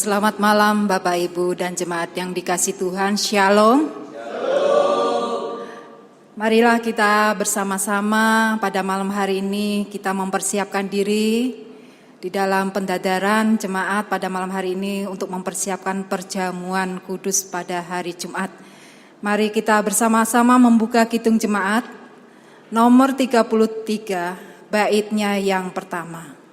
Selamat malam Bapak Ibu dan jemaat yang dikasihi Tuhan, Shalom. Marilah kita bersama-sama pada malam hari ini kita mempersiapkan diri di dalam pendadaran jemaat pada malam hari ini untuk mempersiapkan perjamuan kudus pada hari Jumat. Mari kita bersama-sama membuka kidung jemaat nomor 33 baitnya yang pertama.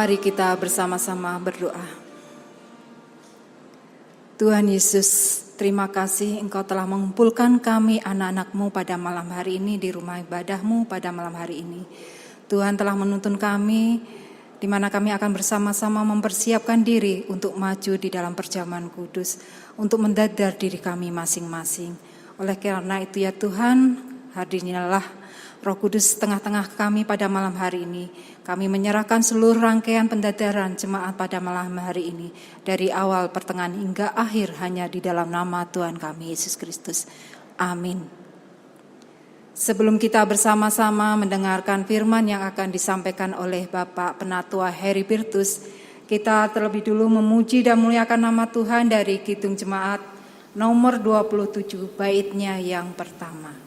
Mari kita bersama-sama berdoa. Tuhan Yesus, terima kasih Engkau telah mengumpulkan kami anak-anak-Mu pada malam hari ini di rumah ibadah-Mu pada malam hari ini. Tuhan telah menuntun kami, di mana kami akan bersama-sama mempersiapkan diri untuk maju di dalam perjamuan kudus, untuk mendadar diri kami masing-masing. Oleh karena itu ya Tuhan, hadirlah Roh Kudus tengah-tengah kami pada malam hari ini. Kami menyerahkan seluruh rangkaian pendadaran jemaat pada malam hari ini, dari awal, pertengahan hingga akhir, hanya di dalam nama Tuhan kami Yesus Kristus. Amin. Sebelum kita bersama-sama mendengarkan firman yang akan disampaikan oleh Bapak Penatua Heribertus, kita terlebih dulu memuji dan muliakan nama Tuhan dari Kidung Jemaat nomor 27, baitnya yang pertama.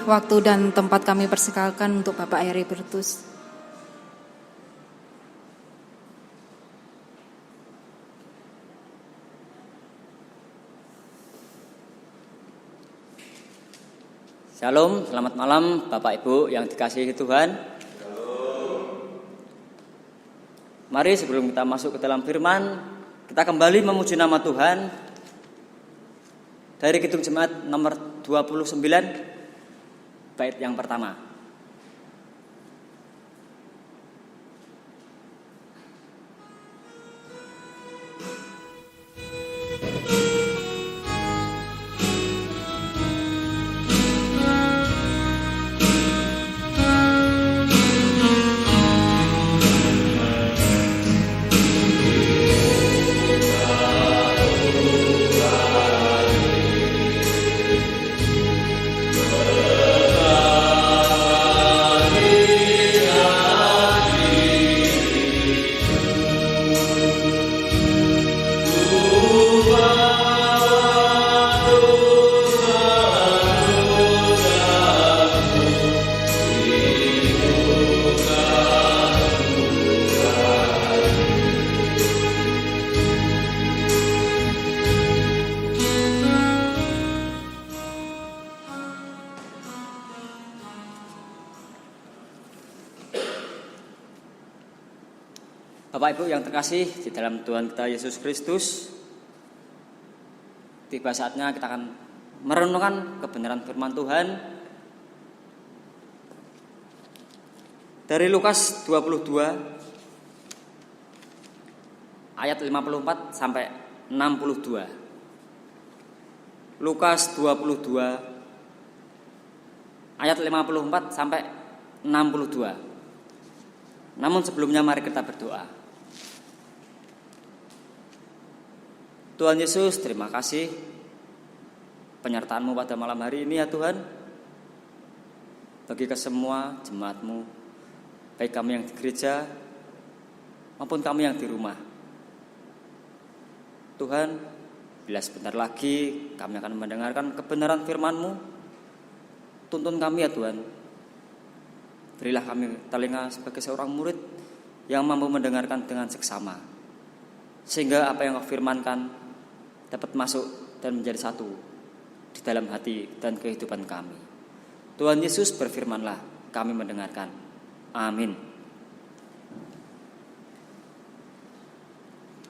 Waktu dan tempat kami persilakan untuk Bapak Heribertus. Shalom, selamat malam Bapak Ibu yang dikasihi Tuhan. Mari sebelum kita masuk ke dalam firman, kita kembali memuji nama Tuhan dari Kidung Jemaat nomor 29, bait yang pertama. Bapak Ibu yang terkasih di dalam Tuhan kita Yesus Kristus, tiba saatnya kita akan merenungkan kebenaran firman Tuhan dari Lukas 22 ayat 54 sampai 62. Lukas 22 ayat 54 sampai 62. Namun sebelumnya mari kita berdoa. Tuhan Yesus, terima kasih penyertaan-Mu pada malam hari ini ya Tuhan. Bagi kesemua jemaat-Mu, baik kami yang di gereja maupun kami yang di rumah. Tuhan, bila sebentar lagi kami akan mendengarkan kebenaran firman-Mu, tuntun kami ya Tuhan. Berilah kami telinga sebagai seorang murid yang mampu mendengarkan dengan seksama, sehingga apa yang Kau firmankan dapat masuk dan menjadi satu di dalam hati dan kehidupan kami. Tuhan Yesus, berfirmanlah, kami mendengarkan. Amin.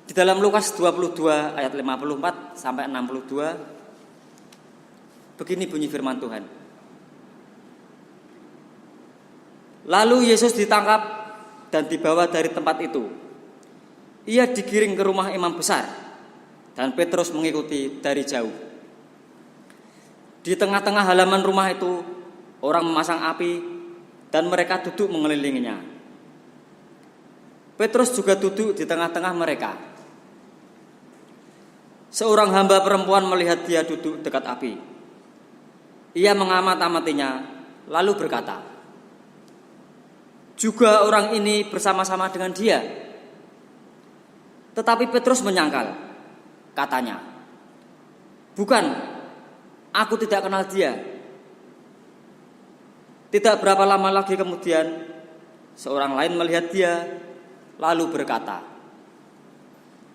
Di dalam Lukas 22 ayat 54 sampai 62, Begini bunyi firman Tuhan. Lalu Yesus ditangkap dan dibawa dari tempat itu. Ia digiring ke rumah imam besar dan Petrus mengikuti dari jauh. Di tengah-tengah halaman rumah itu orang memasang api dan mereka duduk mengelilinginya. Petrus juga duduk di tengah-tengah mereka. Seorang hamba perempuan melihat dia duduk dekat api. Ia mengamat-amatinya lalu berkata, "Juga orang ini bersama-sama dengan dia." Tetapi Petrus menyangkal. Katanya, "Bukan, aku tidak kenal dia." Tidak berapa lama lagi kemudian seorang lain melihat dia lalu berkata,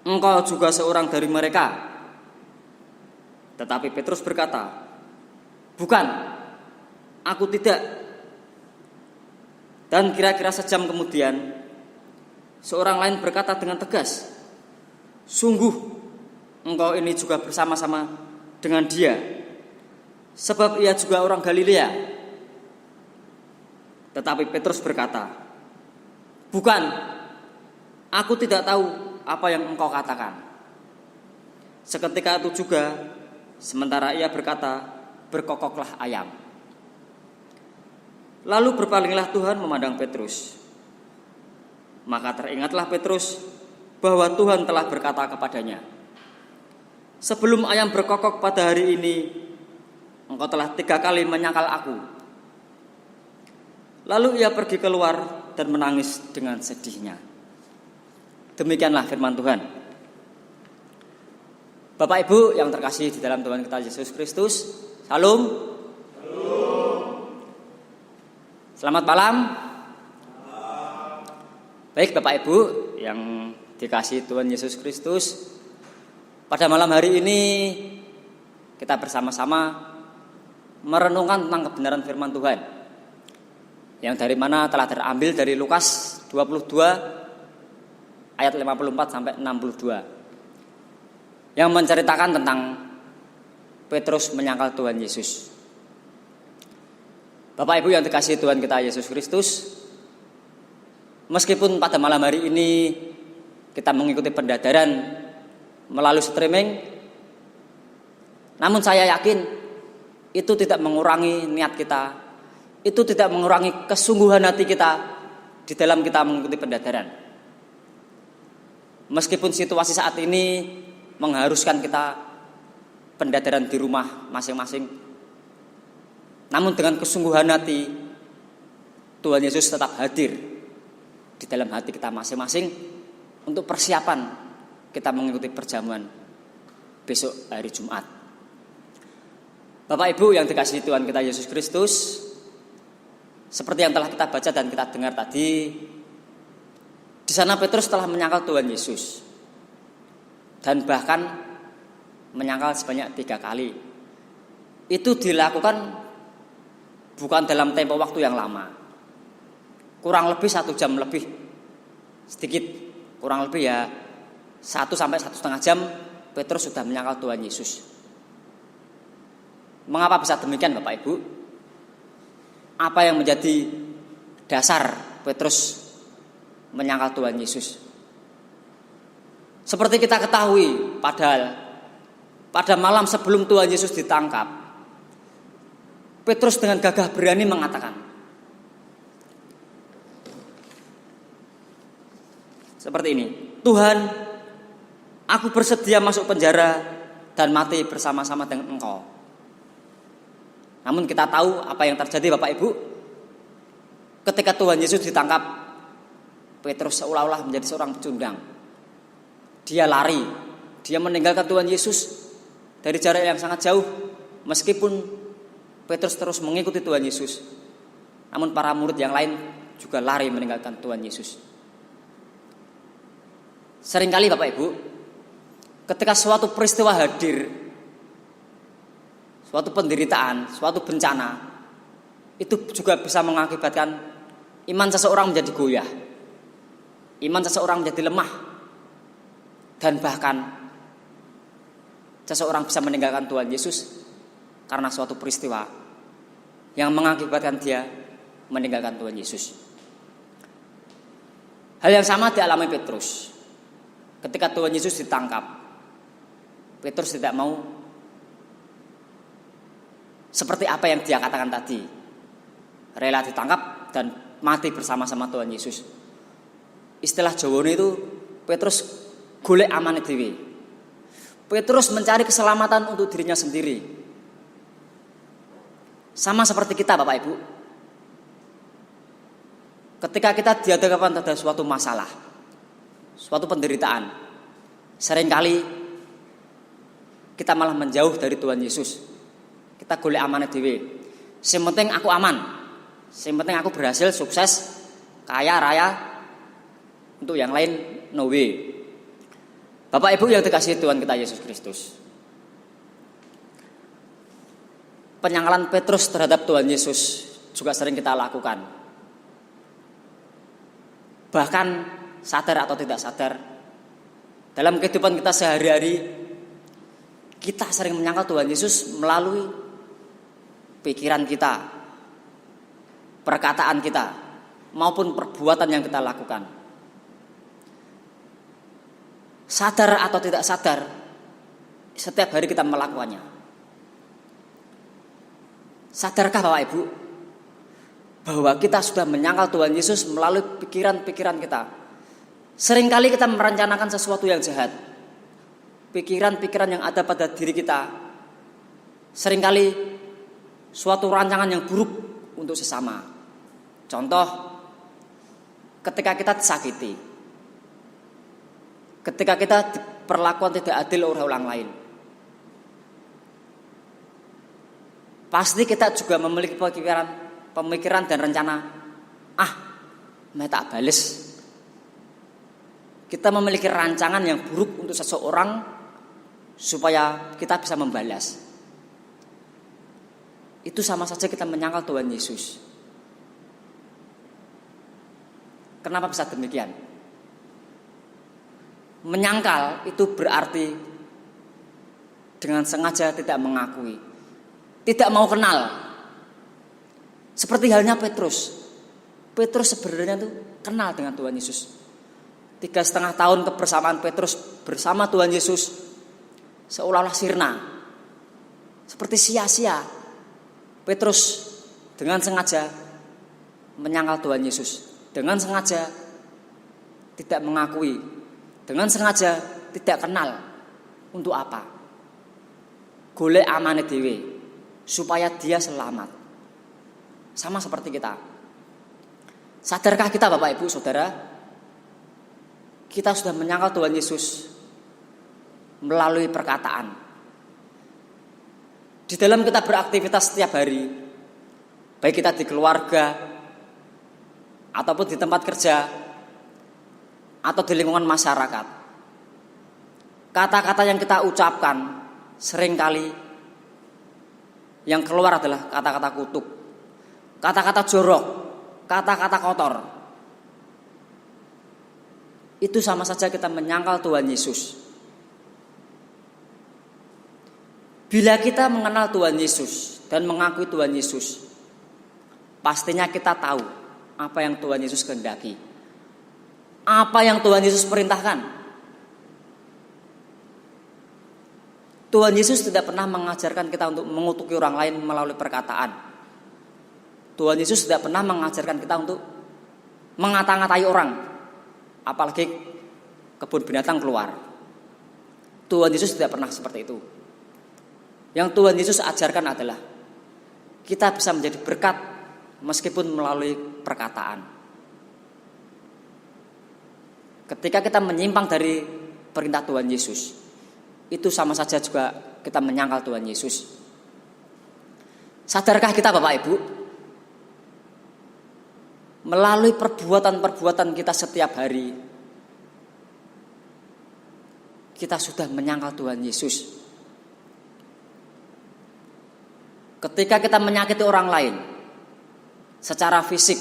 "Engkau juga seorang dari mereka." Tetapi Petrus berkata, "Bukan, aku tidak." Dan kira-kira sejam kemudian seorang lain berkata dengan tegas, "Sungguh engkau ini juga bersama-sama dengan dia, sebab ia juga orang Galilea." Tetapi Petrus berkata, "Bukan, aku tidak tahu apa yang engkau katakan." Seketika itu juga, sementara ia berkata, berkokoklah ayam. Lalu berpalinglah Tuhan memandang Petrus. Maka teringatlah Petrus bahwa Tuhan telah berkata kepadanya, "Sebelum ayam berkokok pada hari ini, engkau telah 3 kali menyangkal aku." Lalu ia pergi keluar dan menangis dengan sedihnya. Demikianlah firman Tuhan. Bapak Ibu yang terkasih di dalam Tuhan kita Yesus Kristus, Salam. Selamat malam. Baik Bapak Ibu yang dikasih Tuhan Yesus Kristus, pada malam hari ini kita bersama-sama merenungkan tentang kebenaran firman Tuhan, yang dari mana telah terambil dari Lukas 22 ayat 54 sampai 62, yang menceritakan tentang Petrus menyangkal Tuhan Yesus. Bapak Ibu yang dikasihi Tuhan kita Yesus Kristus, meskipun pada malam hari ini kita mengikuti pendadaran melalui streaming, namun saya yakin itu tidak mengurangi niat kita, itu tidak mengurangi kesungguhan hati kita di dalam kita mengikuti pendadaran. Meskipun situasi saat ini mengharuskan kita pendadaran di rumah masing-masing, namun dengan kesungguhan hati Tuhan Yesus tetap hadir di dalam hati kita masing-masing untuk persiapan kita mengikuti perjamuan besok hari Jumat. Bapak Ibu yang dikasihi Tuhan kita Yesus Kristus, seperti yang telah kita baca dan kita dengar tadi, di sana Petrus telah menyangkal Tuhan Yesus dan bahkan menyangkal sebanyak 3 kali. Itu dilakukan bukan dalam tempo waktu yang lama, kurang lebih 1 jam lebih sedikit, kurang lebih ya 1 sampai 1,5 jam Petrus sudah menyangkal Tuhan Yesus. Mengapa bisa demikian Bapak Ibu? Apa yang menjadi dasar Petrus menyangkal Tuhan Yesus? Seperti kita ketahui, pada malam sebelum Tuhan Yesus ditangkap, Petrus dengan gagah berani mengatakan, seperti ini, "Tuhan, aku bersedia masuk penjara dan mati bersama-sama dengan Engkau." Namun kita tahu apa yang terjadi Bapak Ibu. Ketika Tuhan Yesus ditangkap, Petrus seolah-olah menjadi seorang pecundang. Dia lari, dia meninggalkan Tuhan Yesus dari jarak yang sangat jauh. Meskipun Petrus terus mengikuti Tuhan Yesus, namun para murid yang lain juga lari meninggalkan Tuhan Yesus. Seringkali Bapak Ibu, ketika suatu peristiwa hadir, suatu penderitaan, suatu bencana, itu juga bisa mengakibatkan iman seseorang menjadi goyah, iman seseorang menjadi lemah, dan bahkan seseorang bisa meninggalkan Tuhan Yesus karena suatu peristiwa yang mengakibatkan dia meninggalkan Tuhan Yesus. Hal yang sama dialami Petrus. Ketika Tuhan Yesus ditangkap, Petrus tidak mau seperti apa yang dia katakan tadi, rela ditangkap dan mati bersama-sama Tuhan Yesus. Istilah Jawane itu Petrus golek amane dhewe. Petrus mencari keselamatan untuk dirinya sendiri. Sama seperti kita Bapak Ibu. Ketika kita dihadapkan pada suatu masalah, suatu penderitaan, seringkali kita malah menjauh dari Tuhan Yesus. Kita golek amane dhewe. Sing penting aku aman. Sing penting aku berhasil, sukses, kaya raya. Untuk yang lain no way. Bapak Ibu yang dikasihi Tuhan kita Yesus Kristus. Penyangkalan Petrus terhadap Tuhan Yesus juga sering kita lakukan. Bahkan sadar atau tidak sadar, dalam kehidupan kita sehari-hari, kita sering menyangkal Tuhan Yesus melalui pikiran kita, perkataan kita, maupun perbuatan yang kita lakukan. Sadar atau tidak sadar, setiap hari kita melakukannya. Sadarkah Bapak Ibu bahwa kita sudah menyangkal Tuhan Yesus melalui pikiran-pikiran kita? Seringkali kita merencanakan sesuatu yang jahat. Pikiran-pikiran yang ada pada diri kita seringkali suatu rancangan yang buruk untuk sesama. Contoh, ketika kita disakiti, ketika kita diperlakukan tidak adil oleh orang lain, pasti kita juga memiliki pemikiran dan rencana, mau tak bales. Kita memiliki rancangan yang buruk untuk seseorang supaya kita bisa membalas. Itu sama saja kita menyangkal Tuhan Yesus. Kenapa bisa demikian? Menyangkal itu berarti dengan sengaja tidak mengakui, tidak mau kenal. Seperti halnya Petrus. Petrus sebenarnya itu kenal dengan Tuhan Yesus. 3,5 tahun kebersamaan Petrus bersama Tuhan Yesus seolah-olah sirna, seperti sia-sia. Petrus dengan sengaja menyangkal Tuhan Yesus, dengan sengaja tidak mengakui, dengan sengaja tidak kenal. Untuk apa? Golek amane dhewe supaya dia selamat. Sama seperti kita. Sadarkah kita Bapak Ibu Saudara, kita sudah menyangkal Tuhan Yesus melalui perkataan. Di dalam kita beraktivitas setiap hari, baik kita di keluarga, ataupun di tempat kerja, atau di lingkungan masyarakat, kata-kata yang kita ucapkan seringkali yang keluar adalah kata-kata kutuk, kata-kata jorok, kata-kata kotor. Itu sama saja kita menyangkal Tuhan Yesus. Bila kita mengenal Tuhan Yesus dan mengakui Tuhan Yesus, pastinya kita tahu apa yang Tuhan Yesus kehendaki, apa yang Tuhan Yesus perintahkan. Tuhan Yesus tidak pernah mengajarkan kita untuk mengutuki orang lain melalui perkataan. Tuhan Yesus tidak pernah mengajarkan kita untuk mengata-ngatai orang, apalagi kebun binatang keluar. Tuhan Yesus tidak pernah seperti itu. Yang Tuhan Yesus ajarkan adalah kita bisa menjadi berkat meskipun melalui perkataan. Ketika kita menyimpang dari perintah Tuhan Yesus, itu sama saja juga kita menyangkal Tuhan Yesus. Sadarkah kita Bapak Ibu, melalui perbuatan-perbuatan kita setiap hari, kita sudah menyangkal Tuhan Yesus. Ketika kita menyakiti orang lain secara fisik,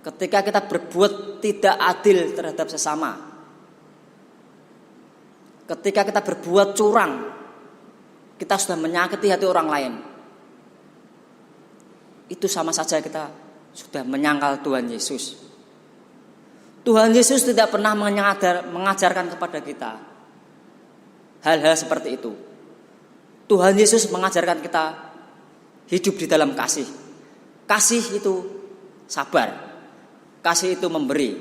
ketika kita berbuat tidak adil terhadap sesama, ketika kita berbuat curang, kita sudah menyakiti hati orang lain, itu sama saja kita sudah menyangkal Tuhan Yesus. Tuhan Yesus tidak pernah mengajarkan kepada kita hal-hal seperti itu. Tuhan Yesus mengajarkan kita hidup di dalam kasih. Kasih itu sabar. Kasih itu memberi.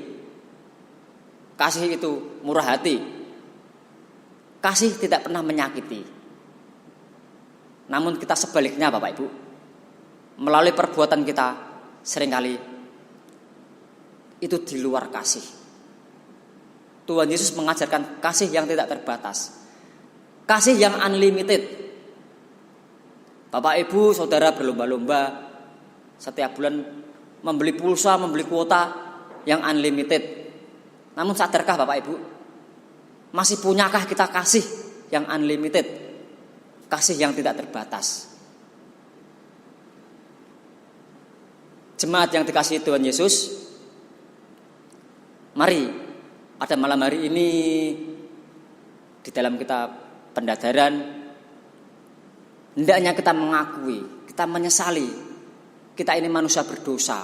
Kasih itu murah hati. Kasih tidak pernah menyakiti. Namun kita sebaliknya Bapak Ibu, melalui perbuatan kita seringkali itu di luar kasih. Tuhan Yesus mengajarkan kasih yang tidak terbatas, kasih yang unlimited. Bapak Ibu saudara berlomba-lomba setiap bulan membeli pulsa, membeli kuota yang unlimited. Namun sadarkah Bapak Ibu, masih punyakah kita kasih yang unlimited, kasih yang tidak terbatas? Jemaat yang dikasihi Tuhan Yesus, mari pada malam hari ini di dalam kita pendadaran, hendaknya kita mengakui, kita menyesali, kita ini manusia berdosa.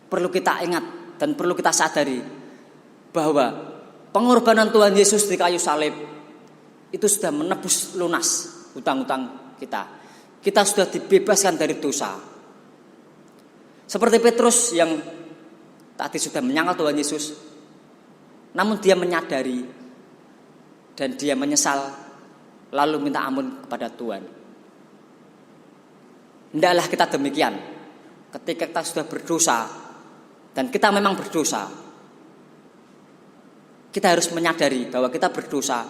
Perlu kita ingat dan perlu kita sadari bahwa pengorbanan Tuhan Yesus di kayu salib itu sudah menebus lunas hutang-hutang kita. Kita sudah dibebaskan dari dosa. Seperti Petrus yang tadi sudah menyangkal Tuhan Yesus, namun dia menyadari dan dia menyesal, lalu minta ampun kepada Tuhan. Hendaklah kita demikian. Ketika kita sudah berdosa, dan kita memang berdosa, kita harus menyadari bahwa kita berdosa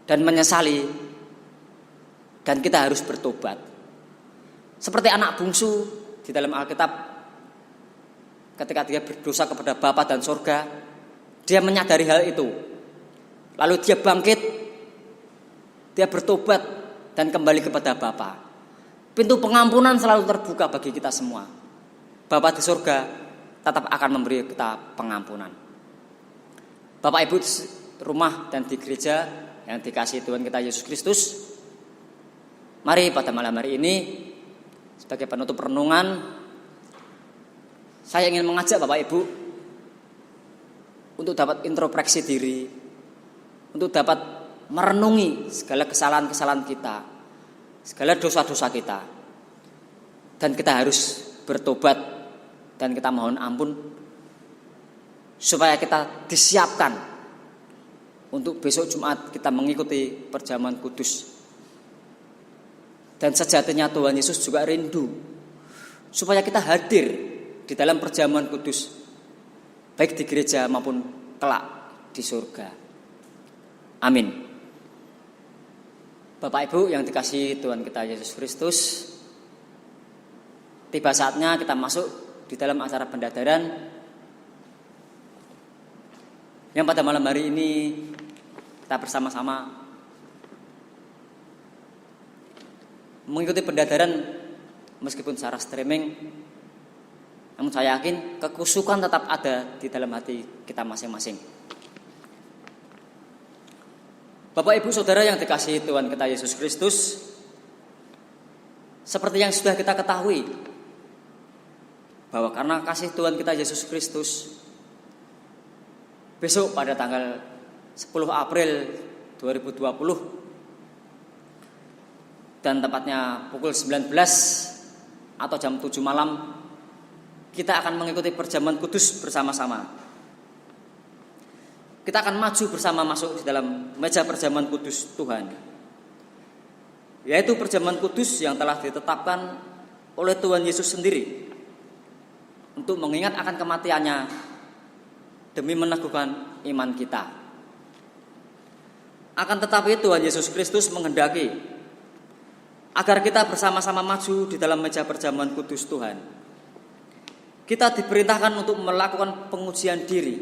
dan menyesali, dan kita harus bertobat. Seperti anak bungsu di dalam Alkitab, ketika dia berdosa kepada Bapa dan sorga, dia menyadari hal itu. Lalu dia bangkit, dia bertobat dan kembali kepada Bapa. Pintu pengampunan selalu terbuka bagi kita semua. Bapa di sorga tetap akan memberi kita pengampunan. Bapak Ibu di rumah dan di gereja yang dikasihi Tuhan kita Yesus Kristus, mari pada malam hari ini sebagai penutup renungan, saya ingin mengajak Bapak Ibu untuk dapat introspeksi diri, untuk dapat merenungi segala kesalahan-kesalahan kita, segala dosa-dosa kita, dan kita harus bertobat dan kita mohon ampun supaya kita disiapkan untuk besok Jumat kita mengikuti perjamuan kudus. Dan sejatinya Tuhan Yesus juga rindu supaya kita hadir di dalam perjamuan kudus, baik di gereja maupun kelak di surga. Amin. Bapak Ibu yang dikasihi Tuhan kita Yesus Kristus, tiba saatnya kita masuk di dalam acara pendadaran yang pada malam hari ini kita bersama-sama mengikuti pendadaran meskipun secara streaming. Namun saya yakin kekusukan tetap ada di dalam hati kita masing-masing. Bapak Ibu Saudara yang dikasihi Tuhan kita Yesus Kristus, seperti yang sudah kita ketahui bahwa karena kasih Tuhan kita Yesus Kristus, besok pada tanggal 10 April 2020 dan tepatnya pukul 19 atau jam 7 malam, kita akan mengikuti perjamuan kudus bersama-sama. Kita akan maju bersama masuk di dalam meja perjamuan kudus Tuhan, yaitu perjamuan kudus yang telah ditetapkan oleh Tuhan Yesus sendiri untuk mengingat akan kematiannya demi meneguhkan iman kita. Akan tetapi Tuhan Yesus Kristus menghendaki agar kita bersama-sama maju di dalam meja perjamuan kudus Tuhan. Kita diperintahkan untuk melakukan pengujian diri,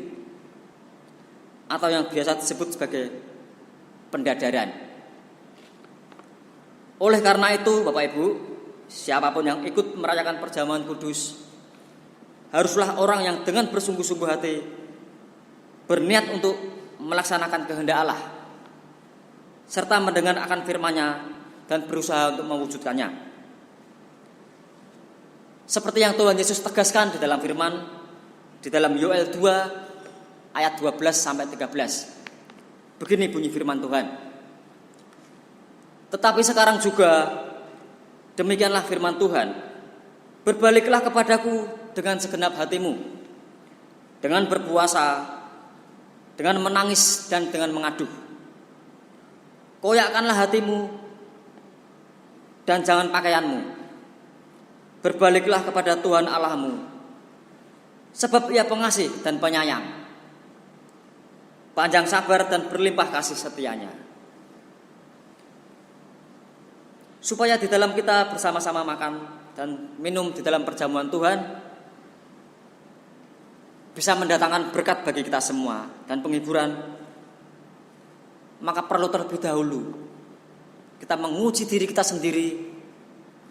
atau yang biasa disebut sebagai pendadaran. Oleh karena itu Bapak Ibu, siapapun yang ikut merayakan perjamuan kudus haruslah orang yang dengan bersungguh-sungguh hati berniat untuk melaksanakan kehendak Allah, serta mendengar akan firman-Nya dan berusaha untuk mewujudkannya. Seperti yang Tuhan Yesus tegaskan di dalam firman, di dalam Yoel 2 ayat 12 sampai 13. Begini bunyi firman Tuhan. Tetapi sekarang juga demikianlah firman Tuhan, berbaliklah kepadaku dengan segenap hatimu, dengan berpuasa, dengan menangis dan dengan mengaduh. Koyakkanlah hatimu dan jangan pakaianmu. Berbaliklah kepada Tuhan Allahmu, sebab Ia pengasih dan penyayang, panjang sabar dan berlimpah kasih setianya. Supaya di dalam kita bersama-sama makan dan minum di dalam perjamuan Tuhan bisa mendatangkan berkat bagi kita semua dan penghiburan, maka perlu terlebih dahulu kita menguji diri kita sendiri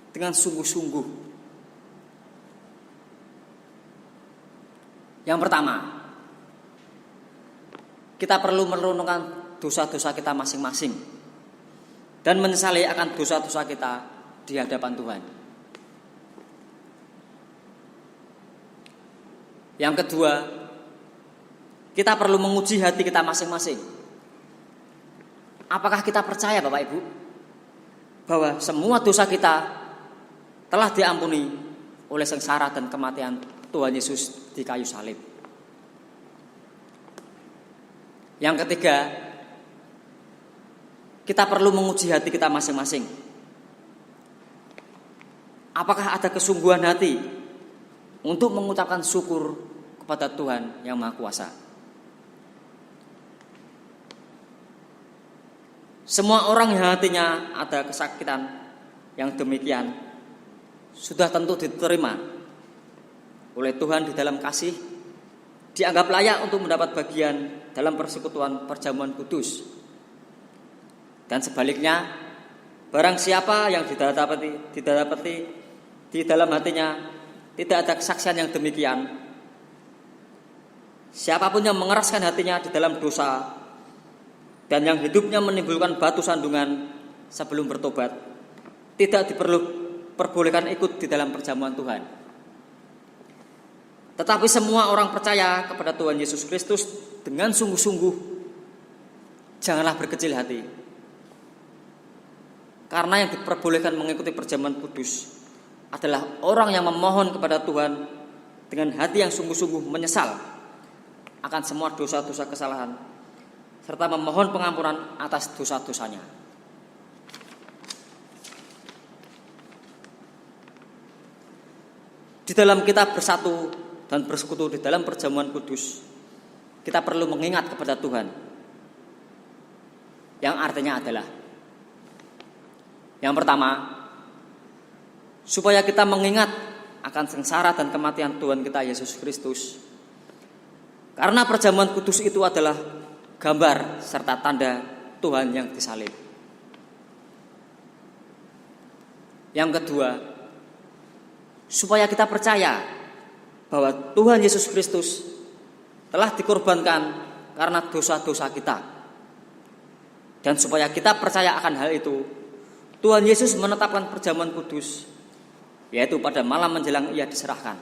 dengan sungguh-sungguh. Yang pertama, kita perlu merenungkan dosa-dosa kita masing-masing dan menyesali akan dosa-dosa kita di hadapan Tuhan. Yang kedua, kita perlu menguji hati kita masing-masing. Apakah kita percaya, Bapak Ibu, bahwa semua dosa kita telah diampuni oleh sengsara dan kematian Tuhan Yesus di kayu salib? Yang ketiga, kita perlu menguji hati kita masing-masing. Apakah ada kesungguhan hati untuk mengucapkan syukur kepada Tuhan yang Maha Kuasa? Semua orang yang hatinya ada kesakitan yang demikian sudah tentu diterima oleh Tuhan di dalam kasih, dianggap layak untuk mendapat bagian dalam persekutuan perjamuan kudus. Dan sebaliknya, barang siapa yang didapati di dalam hatinya tidak ada kesaksian yang demikian, siapapun yang mengeraskan hatinya di dalam dosa dan yang hidupnya menimbulkan batu sandungan sebelum bertobat, tidak diperbolehkan ikut di dalam perjamuan Tuhan. Tetapi semua orang percaya kepada Tuhan Yesus Kristus dengan sungguh-sungguh, janganlah berkecil hati. Karena yang diperbolehkan mengikuti perjamuan kudus adalah orang yang memohon kepada Tuhan dengan hati yang sungguh-sungguh menyesal akan semua dosa-dosa kesalahan, serta memohon pengampunan atas dosa-dosanya. Di dalam kita bersatu dan bersekutu di dalam perjamuan kudus, kita perlu mengingat kepada Tuhan, yang artinya adalah, yang pertama, supaya kita mengingat akan sengsara dan kematian Tuhan kita Yesus Kristus. Karena perjamuan kudus itu adalah gambar serta tanda Tuhan yang disalib. Yang kedua, supaya kita percaya bahwa Tuhan Yesus Kristus telah dikorbankan karena dosa-dosa kita. Dan supaya kita percaya akan hal itu, Tuhan Yesus menetapkan perjamuan kudus, yaitu pada malam menjelang Ia diserahkan.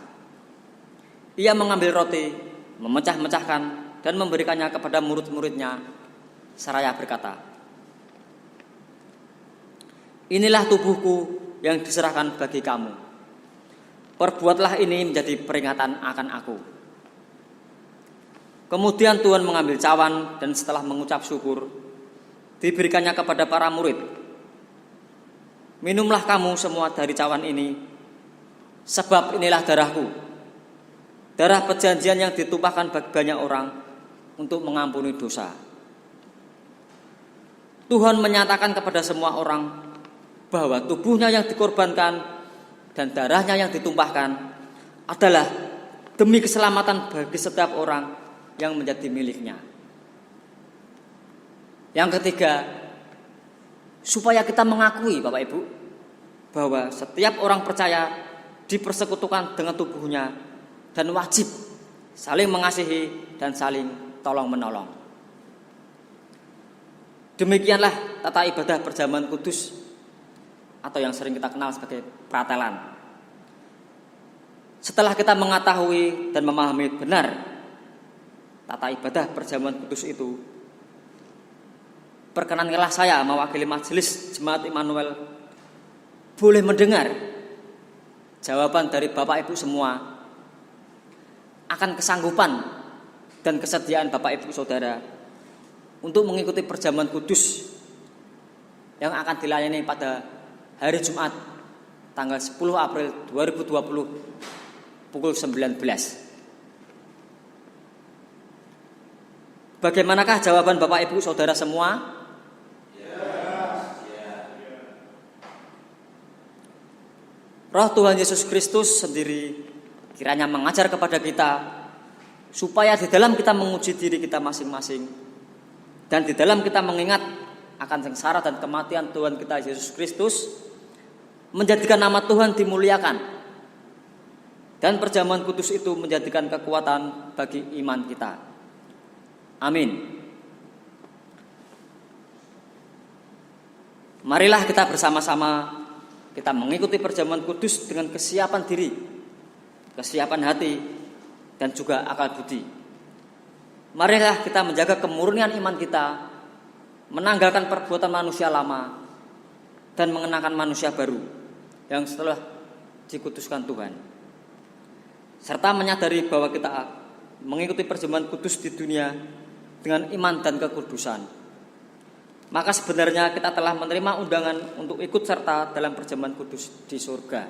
Ia mengambil roti, memecah-mecahkan dan memberikannya kepada murid-muridnya, seraya berkata, "Inilah tubuhku yang diserahkan bagi kamu. Perbuatlah ini menjadi peringatan akan aku." Kemudian Tuhan mengambil cawan dan setelah mengucap syukur, diberikannya kepada para murid. "Minumlah kamu semua dari cawan ini, sebab inilah darahku, darah perjanjian yang ditumpahkan bagi banyak orang untuk mengampuni dosa." Tuhan menyatakan kepada semua orang bahwa tubuhnya yang dikorbankan dan darahnya yang ditumpahkan adalah demi keselamatan bagi setiap orang yang menjadi miliknya. Yang ketiga, supaya kita mengakui, Bapak Ibu, bahwa setiap orang percaya dipersekutukan dengan tubuhnya dan wajib saling mengasihi dan saling tolong-menolong. Demikianlah tata ibadah perjamuan kudus atau yang sering kita kenal sebagai pratelan. Setelah kita mengetahui dan memahami benar tata ibadah perjamuan kudus itu, perkenankanlah saya mewakili majelis Jemaat Immanuel boleh mendengar jawaban dari Bapak Ibu semua akan kesanggupan dan kesediaan Bapak Ibu Saudara untuk mengikuti perjamuan kudus yang akan dilayani pada hari Jumat tanggal 10 April 2020 pukul 19. Bagaimanakah jawaban Bapak Ibu Saudara semua? Roh Tuhan Yesus Kristus sendiri kiranya mengajar kepada kita supaya di dalam kita menguji diri kita masing-masing dan di dalam kita mengingat akan sengsara dan kematian Tuhan kita Yesus Kristus, menjadikan nama Tuhan dimuliakan, dan perjamuan kudus itu menjadikan kekuatan bagi iman kita. Amin. Marilah kita bersama-sama kita mengikuti perjamuan kudus dengan kesiapan diri, kesiapan hati, dan juga akal budi. Marilah kita menjaga kemurnian iman kita, menanggalkan perbuatan manusia lama, dan mengenakan manusia baru yang setelah dikuduskan Tuhan. Serta menyadari bahwa kita mengikuti perjamuan kudus di dunia dengan iman dan kekudusan. Maka sebenarnya kita telah menerima undangan untuk ikut serta dalam perjamuan kudus di surga.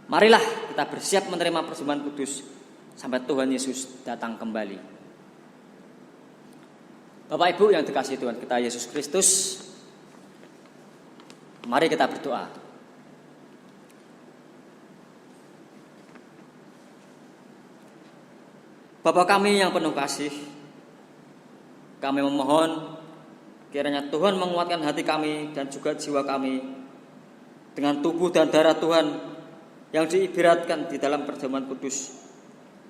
Marilah kita bersiap menerima perjamuan kudus sampai Tuhan Yesus datang kembali. Bapak Ibu yang dikasihi Tuhan kita Yesus Kristus, mari kita berdoa. Bapa kami yang penuh kasih, kami memohon kiranya Tuhan menguatkan hati kami dan juga jiwa kami dengan tubuh dan darah Tuhan yang diibaratkan di dalam perjamuan kudus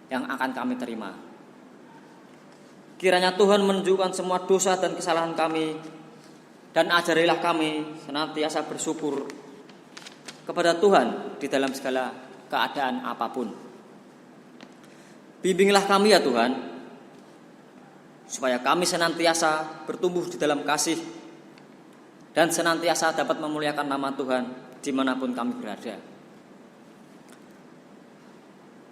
yang akan kami terima. Kiranya Tuhan menunjukkan semua dosa dan kesalahan kami, dan ajarilah kami senantiasa bersyukur kepada Tuhan di dalam segala keadaan apapun. Bimbinglah kami ya Tuhan, supaya kami senantiasa bertumbuh di dalam kasih dan senantiasa dapat memuliakan nama Tuhan dimanapun kami berada.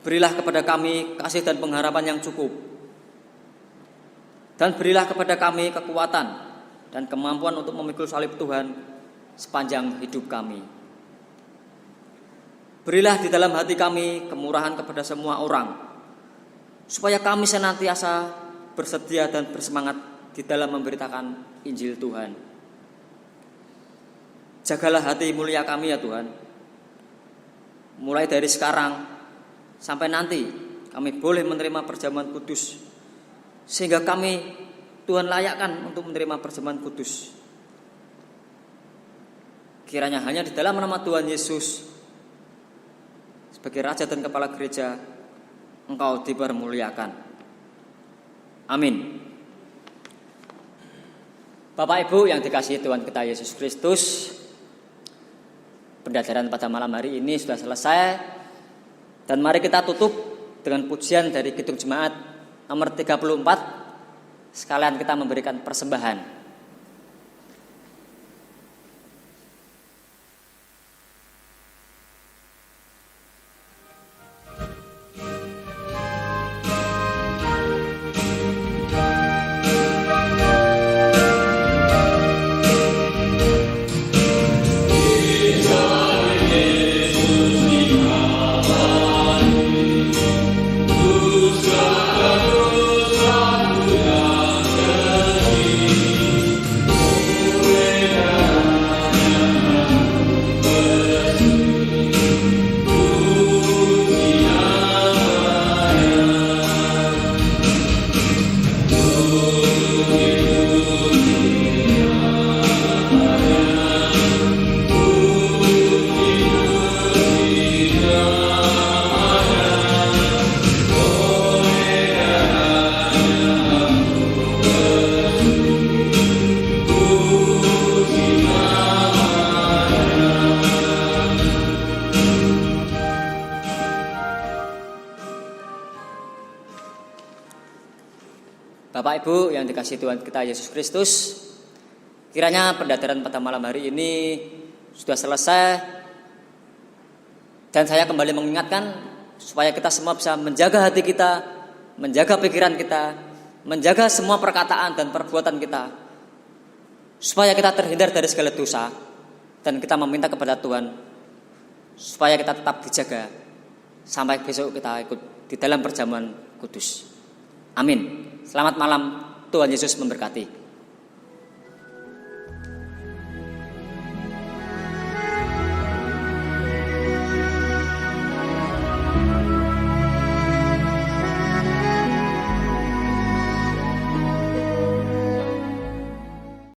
Berilah kepada kami kasih dan pengharapan yang cukup, dan berilah kepada kami kekuatan dan kemampuan untuk memikul salib Tuhan sepanjang hidup kami. Berilah di dalam hati kami kemurahan kepada semua orang, supaya kami senantiasa bersedia dan bersemangat di dalam memberitakan Injil Tuhan. Jagalah hati mulia kami ya Tuhan, mulai dari sekarang sampai nanti kami boleh menerima perjamuan kudus, sehingga kami Tuhan layakkan untuk menerima perjamuan kudus. Kiranya hanya di dalam nama Tuhan Yesus sebagai Raja dan Kepala Gereja Engkau dipermuliakan. Amin. Bapak Ibu yang dikasihi Tuhan kita Yesus Kristus, pendadaran pada malam hari ini sudah selesai, dan mari kita tutup dengan pujian dari Kidung Jemaat nomor 34, sekalian kita memberikan persembahan. Bapak Ibu yang dikasihi Tuhan kita Yesus Kristus, kiranya pendadaran pada malam hari ini sudah selesai, dan saya kembali mengingatkan supaya kita semua bisa menjaga hati kita, menjaga pikiran kita, menjaga semua perkataan dan perbuatan kita, supaya kita terhindar dari segala dosa, dan kita meminta kepada Tuhan supaya kita tetap dijaga sampai besok kita ikut di dalam perjamuan kudus. Amin. Selamat malam, Tuhan Yesus memberkati.